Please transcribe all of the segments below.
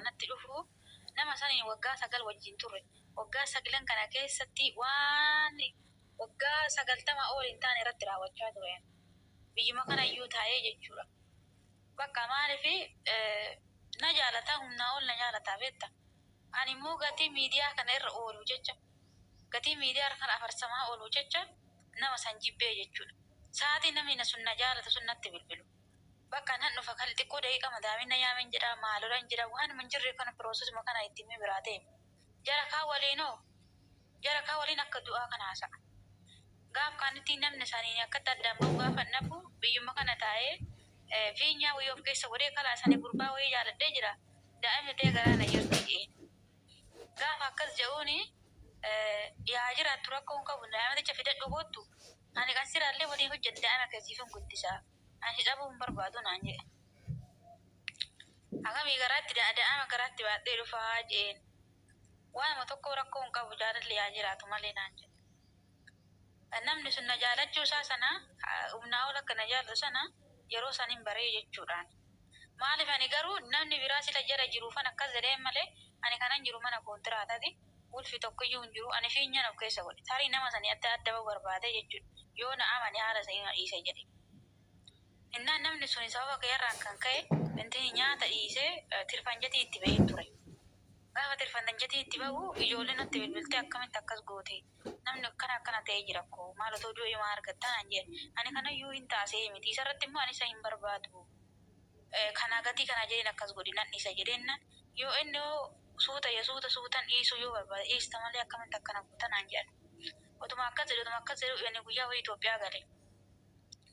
natti dhufu nama saniin waggaa 9 wajjin turre. Waggaa 9 kana keessatti waan waggaa 90 ol hin taane irratti raawwachaa ture. Biyyuma kanayyuu taa'ee jechuudha. Bakka maaliifi na jaalataa humnaa ol na jaalataa beekta. Ani immoo gatii miidiyaa kana irra oolu jecha gatii miidiyaa kana afarsamaa oolu jecha nama san jibbee jechuudha. Sa'aatii namni sun na jaalatu sun natti bilbilu. Bakka nan dhufa kal xiqqoo daqiiqa madaamina yaamen jedha maalolan jedha waan hin jirre kana piroosesuma kana ittiin biraa ta'e. Jara kaa waliin akka du'aa kana haasa'a. Gaaf kanatti namni saniin akka addaan bahu gaafa nafu biyyuma kana taa'ee fiinyaa wayii of keessa godhee kalaa sanii gurbaa wayii jaaladhee jira. Daa'imni ta'e garaa na jirti jedhee. Gaafa akkas jedhuuni yaa jiraattu rakkoo hin qabu daa'imticha fidadhu kootu ani kan siraallee waliin hojjedhe daa'ima akkasiifin guddisaa. Ani dhabuu hin barbaadu naan jedhe. Akkamii garaatti daa'ima garaatti baadhee dhufaa jeen. Waanuma tokko rakkoo hin qabu jaalalli yaa jiraatu malee naan jedhe. Namni sun na jaalachuu isaa sana humnaa ol akka na jaalatu sana yeroo saniin baree jechuudhaan. Maaliif ani garuu namni biraa sila jara jiruufan akkas jedheen malee ani kanan jiru mana kontiraatati ulfi tokkoyyuu hin jiru ani fiinyan of keessa godhe. Tarii nama sanii adda adda barbaade jechuudha. Yoo na amani haala sanii dhiise jedhe. Innaan namni sun sababa keerraan kan ka'e wanti nyaata dhiisee tirfanjatii itti ba'ee ture. Gaafa tirfanjatii itti ba'u ijoolleen natti bilbiltee akkamitti akkas goote namni akkana ta'ee jira koo maalotoo du'e maa argattaa naan jedhe. Ani kanayyuu hin taasee miti isarratti immoo ani isa hin barbaadu. Kana gatii kana jedheen akkas godhi nan dhiisa jedheenna yoo inni suutan dhiisuu yoo barbaade dhiista malee akkamitti akkana guutan naan jedhan. Otuma akkas jedhu inni guyyaa wayii Itoophiyaa gale.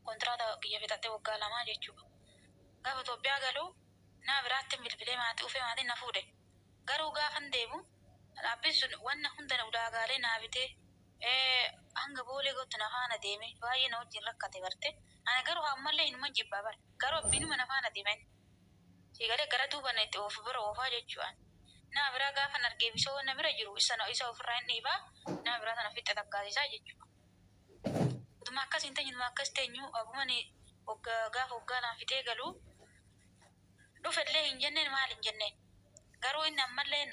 Kontiraata biyya fixattee waggaa 2 jechuudha. Gaafa Itoophiyaa galu naa biraatti bilbilee maatii ufee maatiin na fuudhe. Garuu gaafan deemu dhaabbiin sun wanna hunda ulaagaalee naa bitee hanga boolee gootu na faana deeme baay'ee na wajjin rakkate barte. Ani garuu ammallee inuma jibbaa bara. Garuu abbiinuma na faana deeman. Siigalee gara duuba na itti bira oofaa jechuudhaan. Nama biraa gaafan argee bisoo na bira jiru isa ofirraa hin dhiibaa nama biraa sana fixxe takkaasisaa jechuudha. Utuma akkas hin teenyu akkas teenyu ogumani gaafa waggaadhaan fixee galu dhufellee hin jenneen maal hin jenneen. Garuu inni ammallee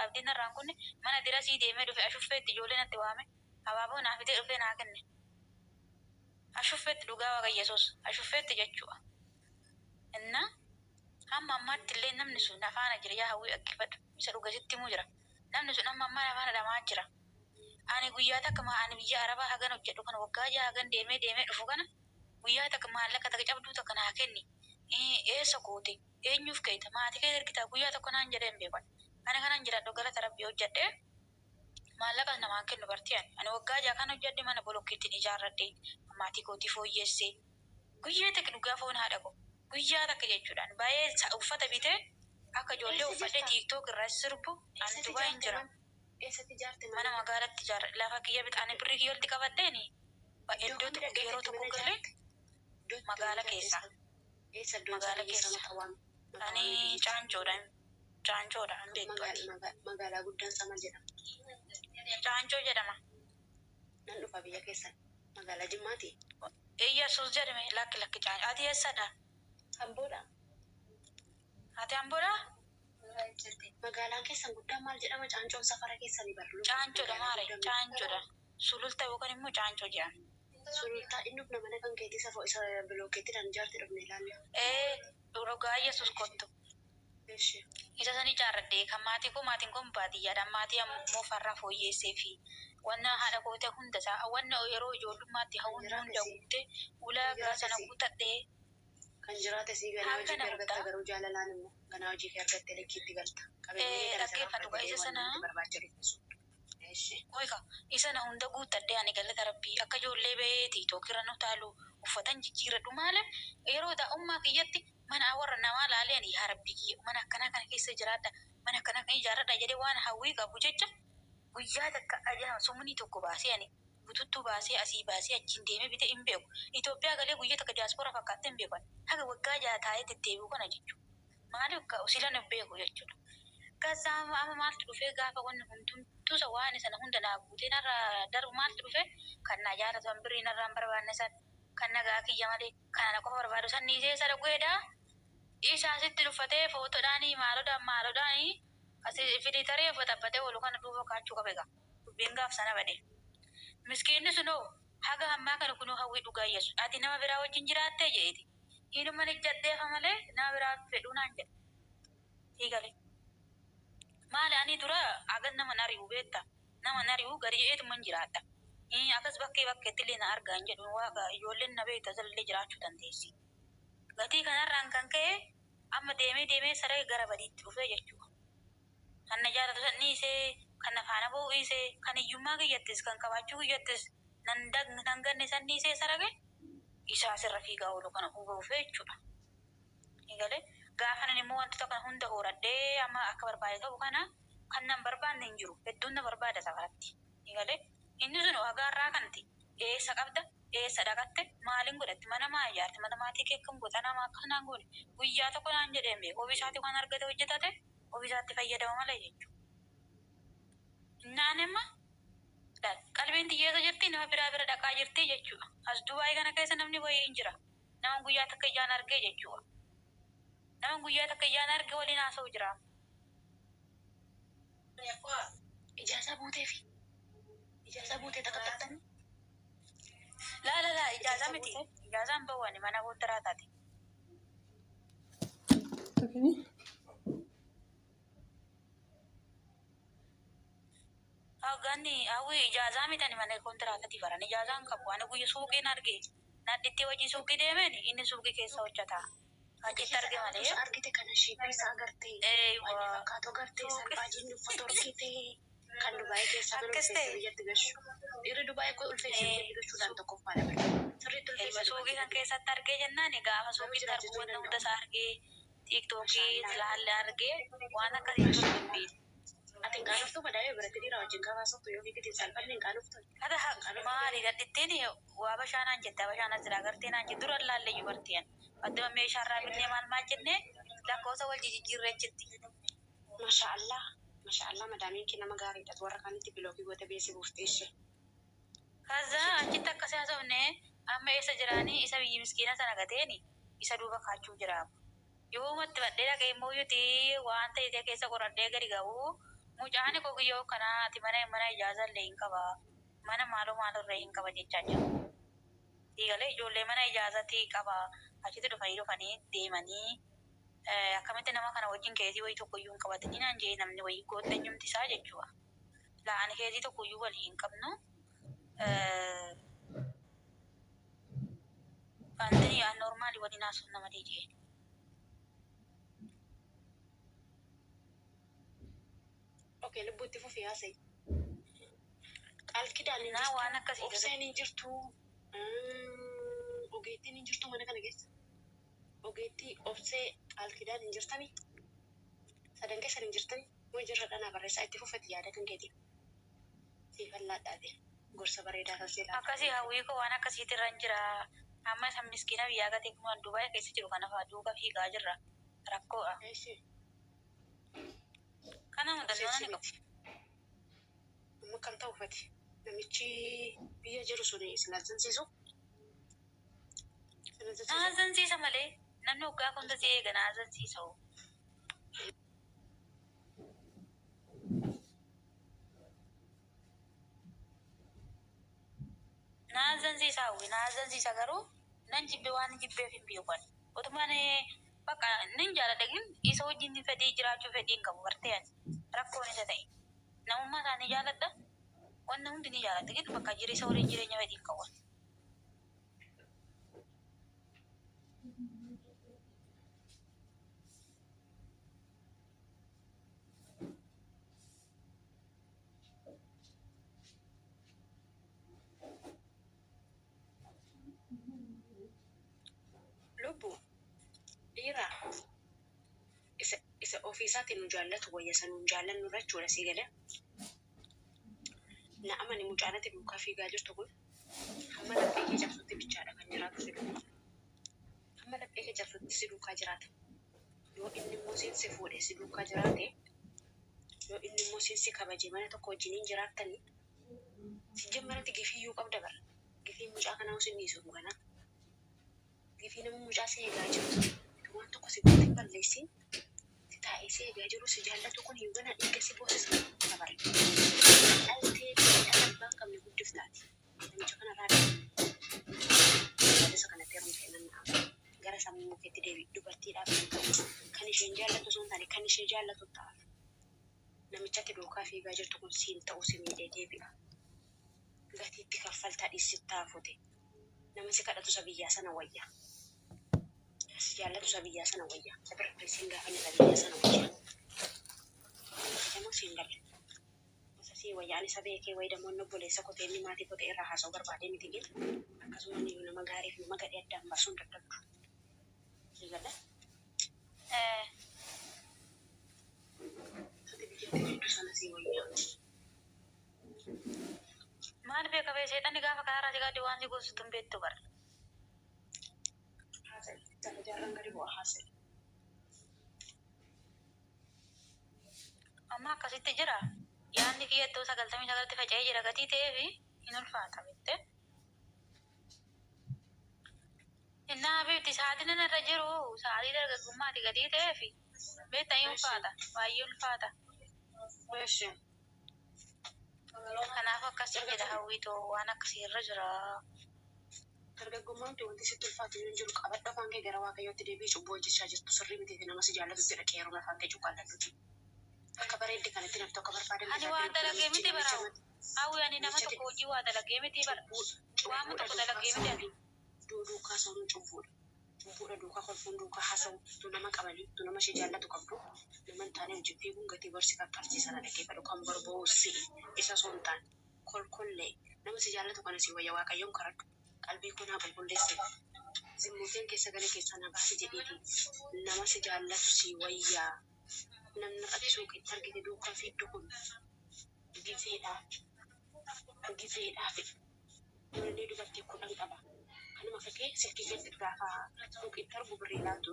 abdiin irraan kunne mana dirasii deemee dhufe ashuffeetti ijoollee natti waame abaaboo naa fixee dhufee naa kenne. Ashuffeetti dhugaa Waaqa Yesuus ashuffeetti jechuudha. Inna hamma ammaatti illee namni sun afaana jira yaa hawwii akkifadhu isa dhugasitti immoo jira. Namni sun amma ammaan afaana dhamaa jira. Ani guyyaa takka ani biyya Arabaa hagan hojjedhu kana waggaa jaha hagan deemee dhufu kana guyyaa takka maallaqa takka cabduu takka naa kenni. Eessa goote eenyuuf keeta maatii kee ergitaa guyyaa tokko naan jedheen beekan. Ani kanan jiraadhu galata Rabbii hojjedhee maallaqa namaan kennu bartii ani waggaa jaha kan hojjedhe mana bolokkeettiin ijaarradhee maatii kootii fooyyessee guyyaa takka dhugaa foon haadha koo guyyaa takka jechuudhaan baay'ee uffata bitee akka ijoollee uffadhee tiiktook irraa sirbu ani Dubaay hin jira. Mana magaalatti ijaarra lafa kiyya bixaanii birrii kiyyolti qabadheeni iddoo tokko yeroo tokko galee magaala keessa ani caancoodhaan beektu magaalaa guddaan sama jedhama. Caancoo jedhama. Nan dhufa biyya keessan magaalaa Jimmaati. Yesuus jedhame lakki caancoo ati eessadha? Amboodha. Ati Amboodha? Magaalaan keessan guddaan maal jedhama caancoon safara keessanii barlu. Caancoodha maare caancoodha. Sululta yookaan immoo caancoo jedhama. Sulultaa inni dhufna mana kan keetii safoo isa bilookeettiidhaan ijaarte dhufne ilaalla. Dhugaa Yesuus kottu. Isa sanii ijaarradhee kan maatiin kun baadiyyaadhaan maatii ammoo farra fooyyeessee fi wanna haadha kootee hunda isaa wanna yeroo ijoollummaatti hawwuun hunda guutee ulaa biraa sana guutadhee kan jiraate sii ganaa hojii kee argatta garuu jaalalaan immoo ganaa hojii kee argattee lekkiitti galta. Dhaggeeffatu isa sana isa na hunda guutadhee ani galata Rabbii akka ijoollee bahee tiiktookirra nu taalu uffatan jijjiiradhu maala yeroo daa'ummaa kiyyatti mana warra namaa laalee ani yaa Rabbii kiyya mana akkanaa kana keessa jiraadha mana akkanaa kan ijaaradha jedhee waan hawwii qabu jecha guyyaa takka ajaa sumnii tokko baasee ani bututtuu baasee asii baasee achiin deemee bitee hin beeku. Itoophiyaa galee guyyaa takka diyaaspoora fakkaattee hin beekan. Haga waggaa jaha taa'ee deddeebi'u kana jechuudha. Maaliif silan hin beeku jechuudha. Gaazaa amma maaltu dhufee gaafa wanni hundumtuusa waan sana hunda naa guutee narraa darbu maaltu dhufee kan na jaalatan birrii narraan barbaanne san kan nagaa kiyya malee kan na qofa barbaadu san niisee sada gueedhaa Isa asitti dhuffatee footoodhaanii maalodhaanii asii filiitaree uffatabbatee oolu kana duuba kaachuu qabe egaa. Dubbiin gaaf sana badee. Miskiinni sunoo haga ammaa kana kunuu hawwii dhugaa yesu. Ati nama biraa wajjin jiraattee jedheeti. Inuma ni jaddeefa malee nama biraa fedhuu naan jedhe. Hiikale. Maali ani dura agan nama nari'u beekta. Nama nari'u gadi jedheetuma hin jiraadha. Akkas bakkeetti illee na argaa hin jedhu waaqa ijoolleen na beekta sallee jiraachuu dandeessi. Gatii kanarraan kan ka'e amma deemee saree gara badiitti dhufee jechuudha. Kan na jaalatu san dhiisee, kan na faana bu'u dhiisee, kan hiyyummaa kiyyattis, kan qabaachuu kiyyattis nan ganne san dhiisee sarage isaa sirra fiigaa oolu kana dhufee jechuudha. Egalee gaafan immoo wantoota kana hunda horadhee amma akka barbaade ta'u kana kan nan barbaanne hin jiru. Hedduun na barbaada safaratti. Egalee inni sun hagaarraa kanti eessa qabda? Eessa dhaqatte? Maaliin godhatti? Mana maa ijaarte? Mana maatii kee kan goota nama akkanaan goone guyyaa tokko naan jedheen beeku. Ofiisaatti waan argate hojjetate ofiisaatti fayyadama malee jechuudha. Naan imma qalbiin xiyyeessa jirti nama biraa bira dhaqaa jirti jechuudha. As Dubaayii kana keessa namni wayii hin jira. Nama guyyaa takka ijaan argee jechuudha. Nama guyyaa takka ijaan arge waliin haasa'u jira. Ijaasaa buuteefi. Ijaasaa buutee takka tattanii. La ijazah miti. Ijazah bawa ni mana kontrak tadi. Okay. Gani awi ijazah miti ni mana kontrak tadi barang ijazah kamu ane gue suki nargi. Nanti wajib suki deh men ini suki ke saucata. Aji targe mana ya? Argite kana shiipisa agarte. Wani fakkaatu agarte salphaajinni uffata orkite. Kan Dubaayii keessa ulfeesse biyyatti gashu. Dhiirri Dubaayii kun ulfeesse biyyatti gashuudhaan tokkoof maala bira. Sirriitti ulfeesse. Suuqii kan keessatti argee jennaan gaafa suuqitti arguu namoota isaa argee tiiktookii ilaalle argee waan akkasii tolu dubbiin. Ati hin qaanoftuu madaa'ee biratti dhiira wajjin gabaasoftu yoo fiigite salphanni hin qaanoftu. Maali gadhittiin waa bashaanaan jette bashaanaa jira agartee naan jette dura ilaalle iyyuu barteen. Adduma meeshaarraa binnee maal jennee lakkoofsa wal jijjiirree jetti. Mashaallah madamiin kee nama gaariidha. Warra kaanitti biloogii goota beessi buuftee ishee. Kaza achitti akkasii haasofne amma eessa jiraanii isa biyyi miskiina sana gateeni isa duuba kaachuu jira. Yoo matti badhee dhaqee immoo yuti waan ta'e keessa qoradhee gadi ga'u mucaan kokiyyoo kanaa ati mana ijaaza illee hin qaba. Mana maaloo irra hin qaba jechaa jira. Diigalee ijoollee mana ijaazatti qaba. Achitti dhufanii deemanii akkamitti nama kana wajjin keezii wayii tokkoyyuu hin qabatanii naan jee namni wayii goottanyumti isaa jechuudha. La'aan keezii tokkoyyuu walii hin qabnu. Wanti normaali waliin haasofna nama jee. Okay, lubbuutti fufii haasa'e. Qaalkidaan hin jirtu. Waan akkasii obseen hin jirtu. Ogeettiin hin jirtu mana kana keessa. Ogeettii obsee qaalkidaan hin jirtanii. Sadan keessa hin jirtanii. Moo jirra dhanaa barreessaa itti fufati yaada kan keetiin. Siifalladhaate. Gorsa bareedaa kan seelaa. Akkasii hawwii koo waan akkasiitti irra hin jira. Amma isa miskiina biyyaa gatee kun waan Dubaayii keessa jiru kana fa'aa duuka fiigaa jirra. Rakkoodha. Kana mudannoo ni qabu. Amma kan ta'u ufati. Namichi biyya jiru suni isin ajansiisu. Ajansiisa malee namni waggaa kun tasii eegana ajansiisa. Naazansiisa garuu nan jibbe waan jibbeef hin beekan. Otumaan bakka nin jaaladha isa wajjin fedhii jiraachuu fedhii hin qabu bartee rakkoon isa ta'e. Namummaa isaanii jaaladha. Wanna hundi ni jaaladha ግን bakka isa waliin jireenya fedhii hin qabu. Isa ofiisaatiin nu jaallatu wayya san nu jaallannu irra jechuudha sii galee. Na'ama ni mucaanatti duukaa fiigaa jirtu kun hamma laphee kee cabsutti bichaadha kan jiraatu si duukaa. Hamma laphee kee cabsutti si duukaa jiraata. Yoo inni immoo siinsi fuudhee si duukaa jiraate yoo inni immoo siinsi kabajee mana tokko wajjiniin jiraattanii si jammarratti gifiyyuu qabda bara. Gifiin mucaa kanaa usin dhiisu kana. Gifii nama mucaa si eegaa jiru. waan tokko si goote balleessin taa'ee si eegaa jiru si jaallatu kun hin gana dhiiga si boosisa dabare. Dhaltee abbaan qabne guddiftaati. Namicha kanarraa isa kanatti heerumtee nanna'a. Gara sammuu keetti deebi dubartiidhaaf kan isheen jaallatu sun taane kan ishee jaallatu ta'a. Namichatti duukaa fiigaa jirtu kun siin ta'uu si miidhee deebi'a. Gatiitti kaffaltaa dhiissittaa hafute. Nama si kadhatu isa biyyaa sana wayya. Si jaallatu isa biyyaa sana wayya. Sabarreessiin gaafa isa biyyaa sana wayya. Nama siin galle. Isa sii wayya ani isa beekee wayi damoonni obboleessa kotee inni maatii kotee irraa haasa'u barbaadee miti gita. Akkasuma inni nama gaarii fi nama gadhee addaan baasuun dadhabdu. Si galle? Maal beeka bee seexanni gaafa karaarraa si gaaddi waan si goositu hin beektu bara. Jala jaarraan gadi bu'aa haasa'e. Amma akkasitti jira. Yaadni kiyyattuu 99 faca'ee jira gatii ta'ee fi hin ulfaata beekte. Innaa beekti sa'aatiin irra jiru sa'aatii dargaggummaati gatii ta'ee fi beekta hin ulfaata baay'ee ulfaata. Kanaaf akkasii jedha hawwiitoo waan akkasii irra jira. Dargaggummaan wanti sitti ulfaatu hin jiru qabadha afaan kee gara waaqayyootti deebi'ee cubbuu hojjechaa jirtu sirrii miti nama si jaallatutti dhaqee yeroo afaan kee cuqqaalladhuuti. Akka bareedde kanatti namni tokko barbaadame. Ani waa dalagee miti bara. Hawwi ani nama tokko hojii waa dalagee miti bara. Waan tokko dalagee miti ani. Duukaa sa'uun cubbuudha. Cubbuudha duukaa kolfuun duukaa haasa'u tu nama qabanii tu nama ishee jaallatu qabdu nama hin taane hojii fiiguun gatii barsi qaqqabsiisana dhaggeeffadhu kan barba'u si'i isa osoo hin taane kolkollee nama si jaallatu kana si wayya waaqayyoon karadhu qalbii koo naa qulqulleesse zimmuuteen keessa gara keessaa na baasi jedheeti nama si jaallatu si wayyaa namni ati suuqitti argite duukaa fiiddu kun gizeedhaaf namni dubartii kudhan qaba. Kanuma kakee silkii keessatti gaafa suuqitti argu birrii laatu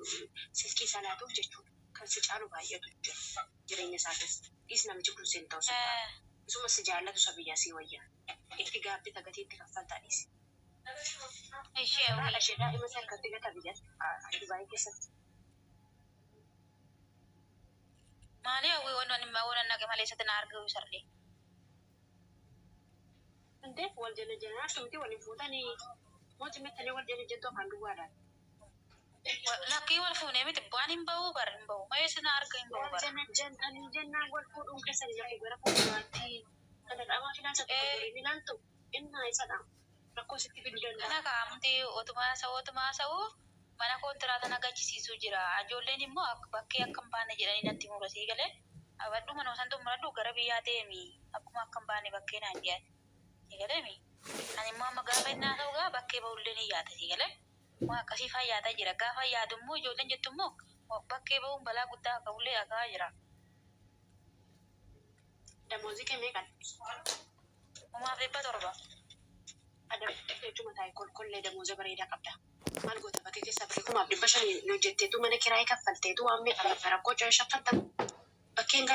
silkii isaa laatuuf jechuudha. Kan si caalu baay'eetu jira jireenya isaa keessa. Dhiis namichi kun siin ta'u sibbaa. Isuma si jaallatu isa biyyaa si wayyaa. Itti gaabbita gatiitti kaffaltaa dhiisi. Haadha ishee daa'ima isaa harkatti gata biyyatti Dubaayii keessatti. Maali hawwi waan naqe malee isatti na argamu sarlee. Indee wal jala jalaa sumti waliin fuutanii mootii mettanii wal jala jettu afaan duwwaadhaan. Lakkii wal fuunee miti waan hin ba'uu bara hin ba'u mayee sina arga hin ba'u bara. Wal jala jantanii jennaan wal fuudhuun keessan lafa gara fuulduraatti kan dhadhaabaa filaansa tokko durii ilaaltu innaa isadha. Rakkoo sitti fiduu danda'a. Kana kaa'amti otumaa sa'uu mana kontiraata nagachisiisuu jira. Ijoolleen immoo bakkee akka hin baane jedhanii natti murasii galee abaddu mana osantu muradhu gara biyyaa deemi akkuma akka hin baane bakkee naan jedhan. Sigaleemi. Ani immoo amma gaafa innaa ta'u gaa bakkee ba'ullee ni yaata sigalee. Waan akkasii fayyaataa jira. Gaafa yaadu immoo ijoolleen jettu immoo bakkee ba'uun balaa guddaa qabullee hagaa jira. Damoozii kennee kan. Uumaaf 700. Adda jechuun taa'e kolkollee damooza bareedaa qabda. Maal goota bakkee keessaa birrii 500 hojjetteetu mana kiraayee kaffalteetu waan meeqa rakkoo coo'ee shaffatta. Bakkeen